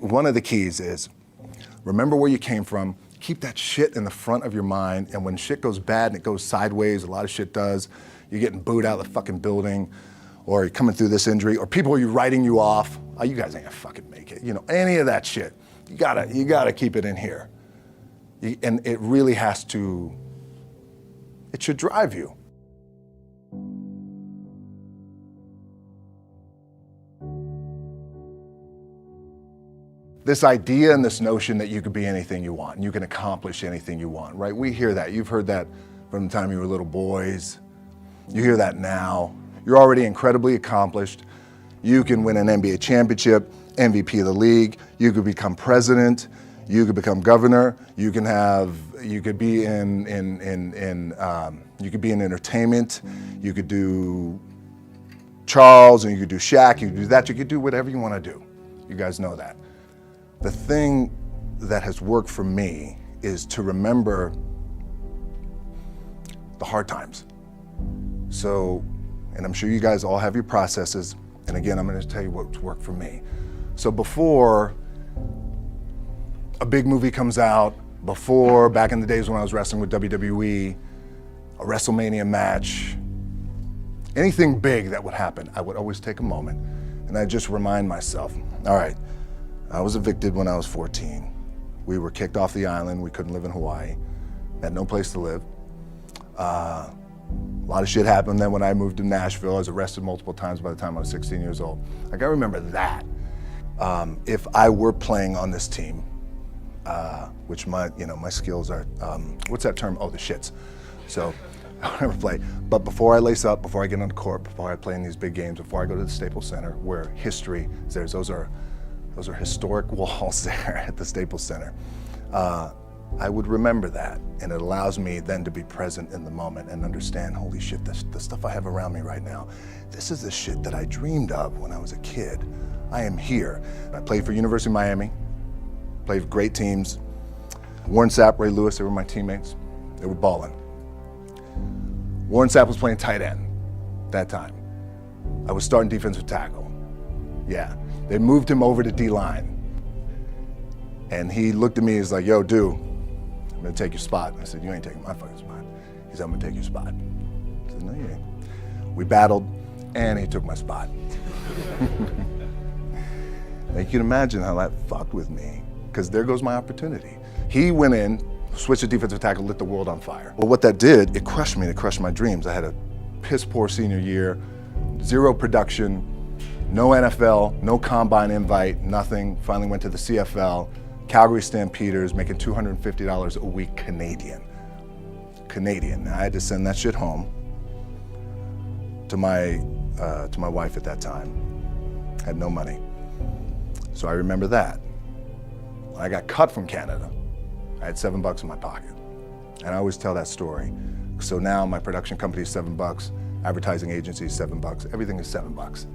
one of the keys is remember where you came from. Keep that shit in the front of your mind. And when shit goes bad and it goes sideways, a lot of shit does, you're getting booed out of the fucking building, or you're coming through this injury, or people are writing you off. Oh, you guys ain't gonna fucking make it. You know, any of that shit. You gotta keep it in here. And it really has to, it should drive you. This idea and this notion that you could be anything you want and you can accomplish anything you want, right? We hear that. You've heard that from the time you were little boys. You hear that now. You're already incredibly accomplished. You can win an NBA championship, MVP of the league. You could become president. You could become governor. You could be in entertainment. You could do Charles, and you could do Shaq. You could do that. You could do whatever you want to do. You guys know that. The thing that has worked for me is to remember the hard times. So, and I'm sure you guys all have your processes. And again, I'm going to tell you what's worked for me. So before a big movie comes out, before back in the days when I was wrestling with WWE, a WrestleMania match, anything big that would happen, I would always take a moment and I'd just remind myself, all right, I was evicted when I was 14. We were kicked off the island. We couldn't live in Hawaii. Had no place to live. A lot of shit happened then when I moved to Nashville. I was arrested multiple times by the time I was 16 years old. I gotta remember that. If I were playing on this team, which my skills are, what's that term? Oh, the shits. So I'll never play. But before I lace up, before I get on the court, before I play in these big games, before I go to the Staples Center, where history is there, those are historic walls there at the Staples Center. I would remember that, and it allows me then to be present in the moment and understand, holy shit, the stuff I have around me right now, this is the shit that I dreamed of when I was a kid. I am here. I played for University of Miami, played for great teams. Warren Sapp, Ray Lewis, they were my teammates. They were balling. Warren Sapp was playing tight end that time. I was starting defensive tackle. Yeah. They moved him over to D-line. And he looked at me, he's like, yo, dude, I'm gonna take your spot. I said, you ain't taking my fucking spot. He said, I'm gonna take your spot. I said, no, you ain't. We battled, and he took my spot. Now you can imagine how that fucked with me, because there goes my opportunity. He went in, switched to defensive tackle, lit the world on fire. Well, what that did, it crushed me, it crushed my dreams. I had a piss poor senior year, zero production, no NFL, no combine invite, nothing. Finally went to the CFL, Calgary Stampeders, making $250 a week Canadian. Now I had to send that shit home to my wife at that time. Had no money. So I remember that. When I got cut from Canada, I had $7 in my pocket. And I always tell that story. So now my production company is $7, advertising agency is $7, everything is $7.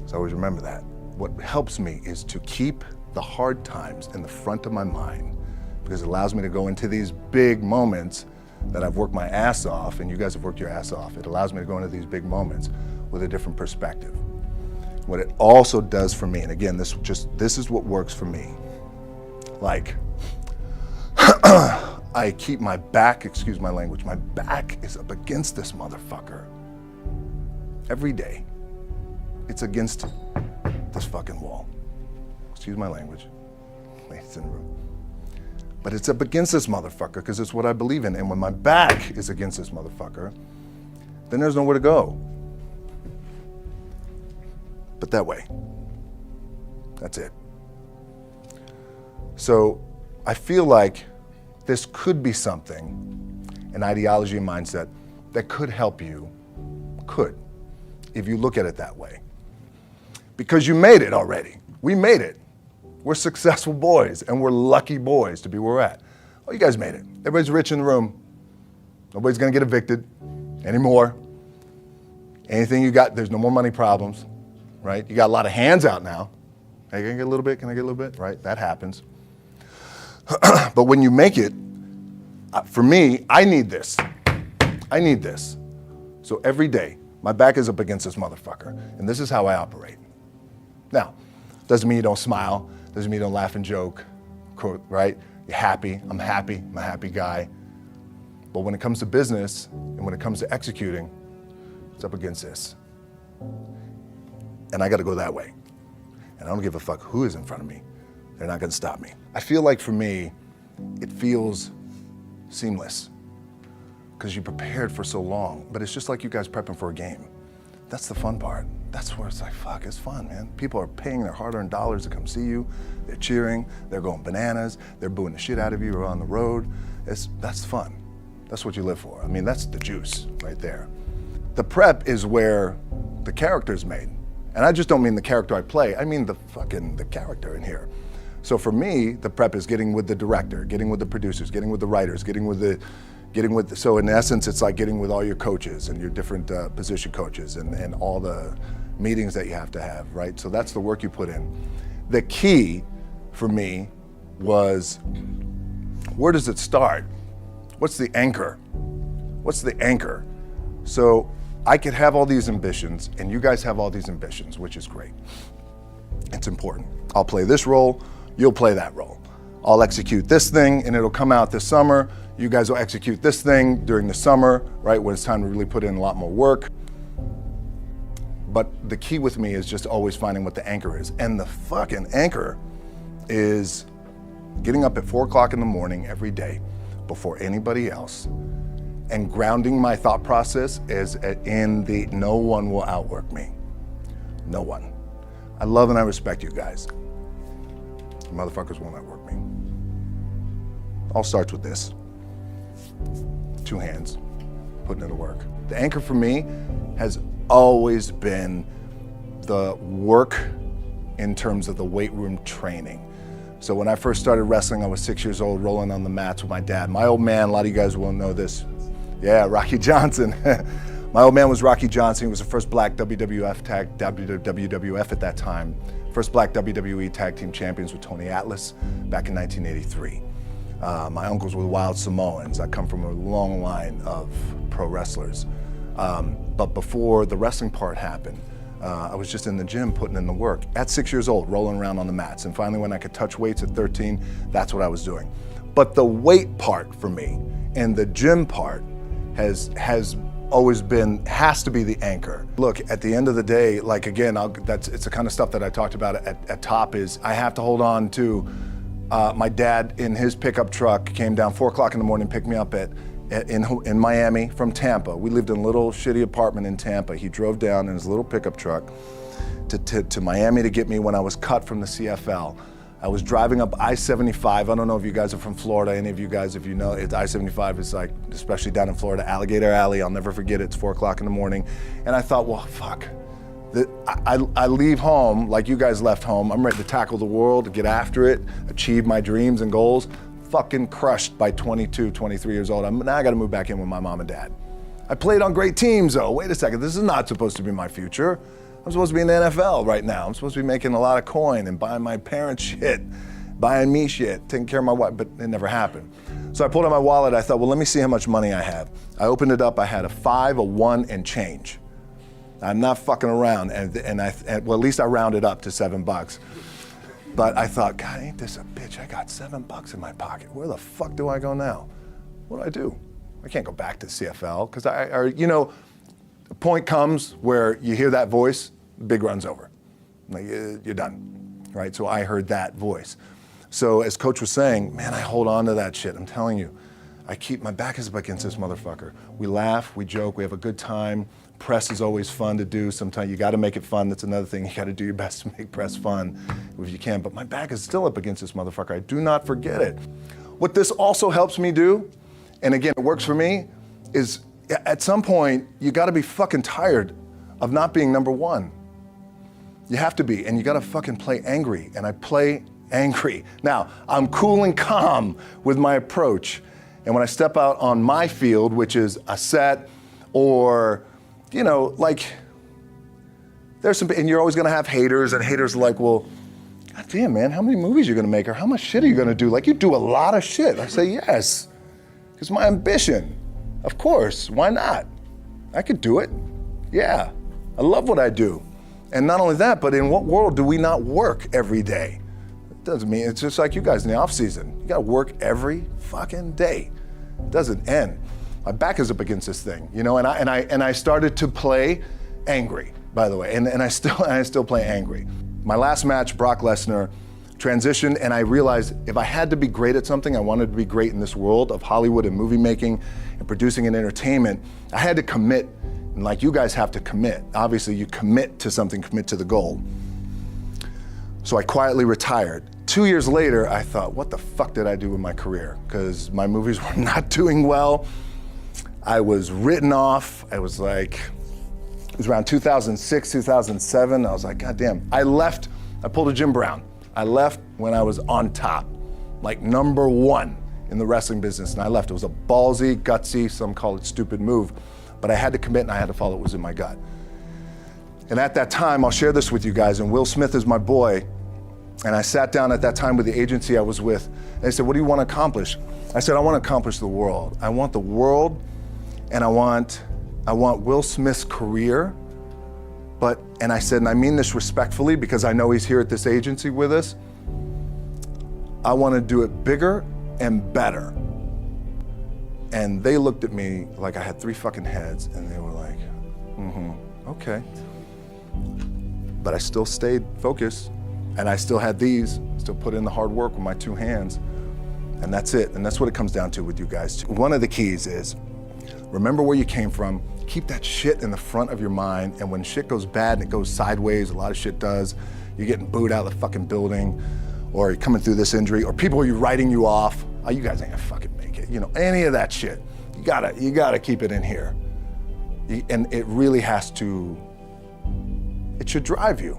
So I always remember that. What helps me is to keep the hard times in the front of my mind, because it allows me to go into these big moments that I've worked my ass off, and you guys have worked your ass off. It allows me to go into these big moments with a different perspective. What it also does for me, and again, this is what works for me. Like, I keep my back, excuse my language, my back is up against this motherfucker every day. It's against this fucking wall. Excuse my language, ladies in the room. But it's up against this motherfucker because it's what I believe in. And when my back is against this motherfucker, then there's nowhere to go. But that way. That's it. So I feel like this could be something, an ideology and mindset that could help you, if you look at it that way. Because you made it already. We made it. We're successful boys, and we're lucky boys to be where we're at. Oh, you guys made it. Everybody's rich in the room. Nobody's gonna get evicted anymore. Anything you got, there's no more money problems, right? You got a lot of hands out now. Hey, can I get a little bit? Can I get a little bit? Right, that happens. But when you make it, for me, I need this. I need this. So every day, my back is up against this motherfucker, and this is how I operate. Now, doesn't mean you don't smile, Doesn't mean you don't laugh and joke, quote, right? You're happy, I'm a happy guy. But when it comes to business and when it comes to executing, it's up against this. And I gotta go that way. And I don't give a fuck who is in front of me. They're not gonna stop me. I feel like for me, it feels seamless because you prepared for so long, but it's just like you guys prepping for a game. That's the fun part. That's where it's like, fuck, it's fun, man. People are paying their hard-earned dollars to come see you. They're cheering, they're going bananas, they're booing the shit out of you or on the road. That's fun. That's what you live for. I mean, that's the juice right there. The prep is where the character's made. And I just don't mean the character I play, I mean the character in here. So for me, the prep is getting with the director, getting with the producers, getting with the writers, so in essence, it's like getting with all your coaches and your different position coaches and all the meetings that you have to have, right? So that's the work you put in. The key for me was, where does it start? What's the anchor? What's the anchor? So I could have all these ambitions and you guys have all these ambitions, which is great. It's important. I'll play this role, you'll play that role. I'll execute this thing and it'll come out this summer. You guys will execute this thing during the summer, right? When it's time to really put in a lot more work. But the key with me is just always finding what the anchor is. And the fucking anchor is getting up at 4 o'clock in the morning every day before anybody else and grounding my thought process is in the no one will outwork me. No one. I love and I respect you guys. Motherfuckers won't outwork me. All starts with this. 2 hands, putting in the work. The anchor for me has always been the work in terms of the weight room training. So when I first started wrestling, I was 6 years old, rolling on the mats with my dad. My old man, a lot of you guys will know this. Yeah, Rocky Johnson. My old man was Rocky Johnson. He was the first black WWF at that time. First black WWE tag team champions with Tony Atlas back in 1983. My uncles were the Wild Samoans. I come from a long line of pro wrestlers. But before the wrestling part happened, I was just in the gym putting in the work. At 6 years old, rolling around on the mats. And finally when I could touch weights at 13, that's what I was doing. But the weight part for me and the gym part has always been, has to be the anchor. Look, at the end of the day, like again, it's the kind of stuff that I talked about at top is I have to hold on to my dad in his pickup truck came down 4 o'clock in the morning, picked me up in Miami from Tampa. We lived in a little shitty apartment in Tampa. He drove down in his little pickup truck to Miami to get me when I was cut from the CFL. I was driving up I-75. I don't know if you guys are from Florida, any of you guys, if you know, I-75 is like, especially down in Florida, Alligator Alley. I'll never forget it. It's 4 o'clock in the morning. And I thought, well, fuck. I leave home like you guys left home. I'm ready to tackle the world, get after it, achieve my dreams and goals. Fucking crushed by 22, 23 years old. Now I gotta move back in with my mom and dad. I played on great teams though. Wait a second, this is not supposed to be my future. I'm supposed to be in the NFL right now. I'm supposed to be making a lot of coin and buying my parents shit, buying me shit, taking care of my wife, but it never happened. So I pulled out my wallet, I thought, well, let me see how much money I have. I opened it up, I had a 5, a 1, and change. I'm not fucking around, and well, at least I rounded up to $7. But I thought, God, ain't this a bitch? I got $7 in my pocket. Where the fuck do I go now? What do I do? I can't go back to CFL, because you know, the point comes where you hear that voice, the big run's over. Like, you're done, right? So I heard that voice. So as Coach was saying, man, I hold on to that shit. I'm telling you, my back is up against this motherfucker. We laugh, we joke, we have a good time. Press is always fun to do. Sometimes you gotta make it fun. That's another thing. You gotta do your best to make press fun if you can. But my back is still up against this motherfucker. I do not forget it. What this also helps me do, and again, it works for me, is at some point, you gotta be fucking tired of not being number one. You have to be, and you gotta fucking play angry, and I play angry. Now, I'm cool and calm with my approach, and when I step out on my field, which is a set, or, you know, like, there's some, and you're always gonna have haters, and haters are like, well, God damn, man, how many movies are you gonna make, or how much shit are you gonna do? Like, you do a lot of shit. I say, yes, it's my ambition. Of course, why not? I could do it, yeah. I love what I do. And not only that, but in what world do we not work every day? Doesn't mean, it's just like you guys in the off season. You gotta work every fucking day. It doesn't end. My back is up against this thing, you know, and I started to play angry, by the way, and I still play angry. My last match, Brock Lesnar, transitioned, and I realized if I had to be great at something, I wanted to be great in this world of Hollywood and movie making and producing and entertainment, I had to commit, and like you guys have to commit. Obviously, you commit to something, commit to the goal. So I quietly retired. 2 years later, I thought, what the fuck did I do with my career? Because my movies were not doing well. I was written off. I was like, it was around 2006, 2007. I was like, God damn. I left, I pulled a Jim Brown. I left when I was on top, like #1 in the wrestling business, and I left. It was a ballsy, gutsy, some call it stupid move, but I had to commit and I had to follow what was in my gut. And at that time, I'll share this with you guys, and Will Smith is my boy, and I sat down at that time with the agency I was with, and they said, what do you want to accomplish? I said, I want to accomplish the world. I want the world, and I want Will Smith's career, and I said, and I mean this respectfully because I know he's here at this agency with us, I want to do it bigger and better. And they looked at me like I had 3 fucking heads, and they were like, okay. But I still stayed focused, and I still had still put in the hard work with my 2 hands, and that's it. And that's what it comes down to with you guys. One of the keys is, remember where you came from, keep that shit in the front of your mind, and when shit goes bad and it goes sideways, a lot of shit does, you're getting booed out of the fucking building, or you're coming through this injury, or people are writing you off, oh, you guys ain't gonna fucking make it, you know, any of that shit. You gotta keep it in here. And it really has to, it should drive you.